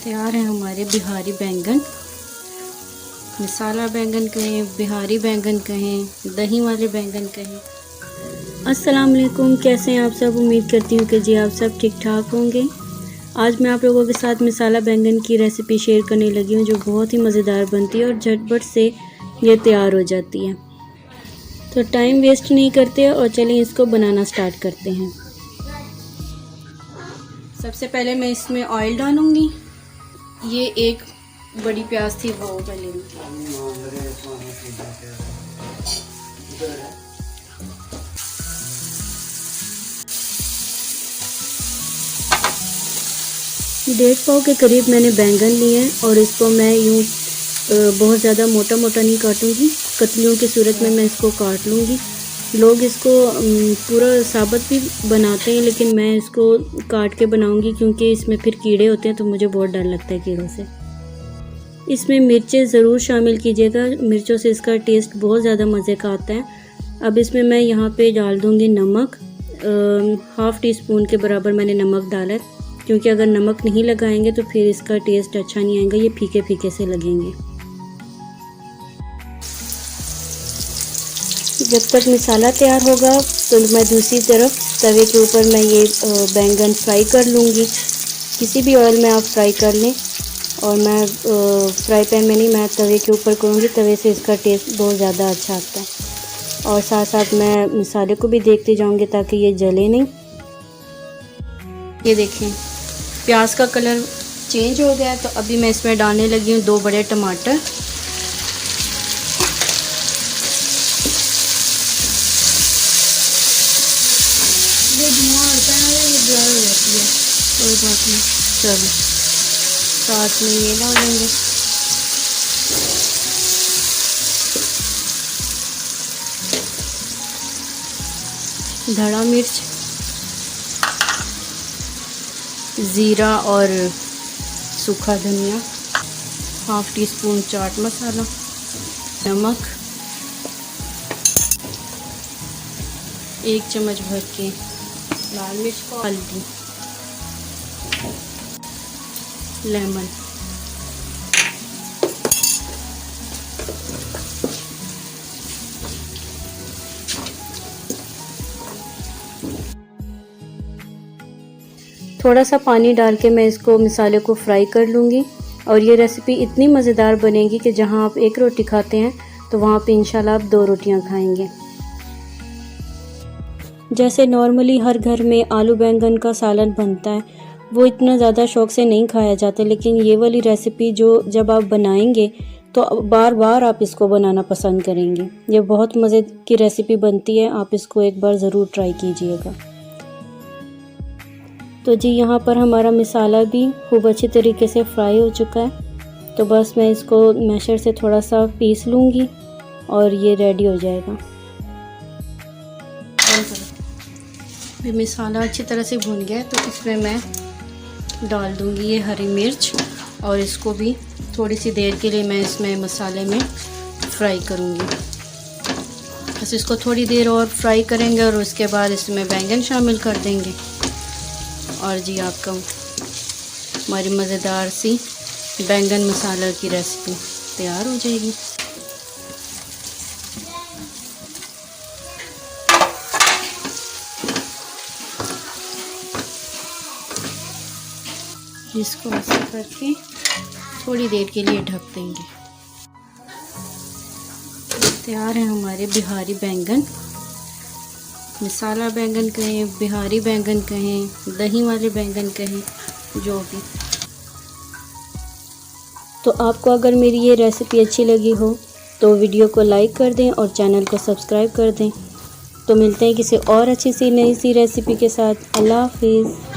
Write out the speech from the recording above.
तैयार हैं हमारे बिहारी बैंगन। मसाला बैंगन कहें, बिहारी बैंगन कहें, दही वाले बैंगन कहें। अस्सलाम वालेकुम, कैसे हैं आप सब। उम्मीद करती हूँ कि जी आप सब ठीक ठाक होंगे। आज मैं आप लोगों के साथ मसाला बैंगन की रेसिपी शेयर करने लगी हूँ, जो बहुत ही मज़ेदार बनती है और झटपट से ये तैयार हो जाती है। तो टाइम वेस्ट नहीं करते और चलें इसको बनाना स्टार्ट करते हैं। सबसे पहले मैं इसमें ऑयल डालूँगी। ये एक बड़ी प्याज थी वो मैं ले लूँगी। डेढ़ पाव के करीब मैंने बैंगन लिए हैं और इसको मैं यूँ बहुत ज़्यादा मोटा मोटा नहीं काटूँगी, कतलियों की सूरत में मैं इसको काट लूँगी। लोग इसको पूरा साबुत भी बनाते हैं, लेकिन मैं इसको काट के बनाऊंगी क्योंकि इसमें फिर कीड़े होते हैं, तो मुझे बहुत डर लगता है कीड़ों से। इसमें मिर्चें ज़रूर शामिल कीजिएगा, मिर्चों से इसका टेस्ट बहुत ज़्यादा मज़े का आता है। अब इसमें मैं यहाँ पे डाल दूँगी नमक। हाफ़ टी स्पून के बराबर मैंने नमक डाला है, क्योंकि अगर नमक नहीं लगाएंगे तो फिर इसका टेस्ट अच्छा नहीं आएगा, ये फीके फीके से लगेंगे। जब तक मसाला तैयार होगा तो मैं दूसरी तरफ तवे के ऊपर मैं ये बैंगन फ्राई कर लूँगी। किसी भी ऑयल में आप फ्राई कर लें, और मैं फ्राई पैन में नहीं, मैं तवे के ऊपर करूँगी। तवे से इसका टेस्ट बहुत ज़्यादा अच्छा आता है। और साथ साथ मैं मसाले को भी देखते जाऊँगी ताकि ये जले नहीं। ये देखें प्याज का कलर चेंज हो गया है, तो अभी मैं इसमें डालने लगी हूँ 2 बड़े टमाटर। ये धुआं होता है ना, ये ड्राई हो जाती है, कोई बात नहीं। चलो साथ में ये डालेंगे। धड़ा मिर्च, ज़ीरा और सूखा धनिया, half tea spoon chaat masala, नमक, 1 चम्मच भर के लाल मिर्च पाउडर, हल्दी, लेमन, थोड़ा सा पानी डाल के मैं इसको मसाले को फ्राई कर लूँगी। और ये रेसिपी इतनी मज़ेदार बनेगी कि जहाँ आप 1 रोटी खाते हैं तो वहाँ पे इंशाल्लाह आप 2 रोटियाँ खाएंगे। जैसे नॉर्मली हर घर में आलू बैंगन का सालन बनता है, वो इतना ज़्यादा शौक़ से नहीं खाया जाता, लेकिन ये वाली रेसिपी जो जब आप बनाएंगे तो बार बार आप इसको बनाना पसंद करेंगे। ये बहुत मज़े की रेसिपी बनती है, आप इसको एक बार ज़रूर ट्राई कीजिएगा। तो जी यहाँ पर हमारा मसाला भी खूब अच्छी तरीके से फ्राई हो चुका है, तो बस मैं इसको मैशर से थोड़ा सा पीस लूँगी और ये रेडी हो जाएगा। ये मसाला अच्छी तरह से भुन गया है, तो इसमें मैं डाल दूँगी ये हरी मिर्च, और इसको भी थोड़ी सी देर के लिए मैं इसमें मसाले में फ्राई करूँगी। बस इसको थोड़ी देर और फ्राई करेंगे और उसके बाद इसमें बैंगन शामिल कर देंगे। और जी आपका हमारी मज़ेदार सी बैंगन मसाला की रेसिपी तैयार हो जाएगी। इसको ऐसे करके थोड़ी देर के लिए ढक देंगे। तैयार है हमारे बिहारी बैंगन। मसाला बैंगन कहें, बिहारी बैंगन कहें, दही वाले बैंगन कहें, जो भी। तो आपको अगर मेरी ये रेसिपी अच्छी लगी हो तो वीडियो को लाइक कर दें और चैनल को सब्सक्राइब कर दें। तो मिलते हैं किसी और अच्छी सी नई सी रेसिपी के साथ। अल्लाह हाफिज़।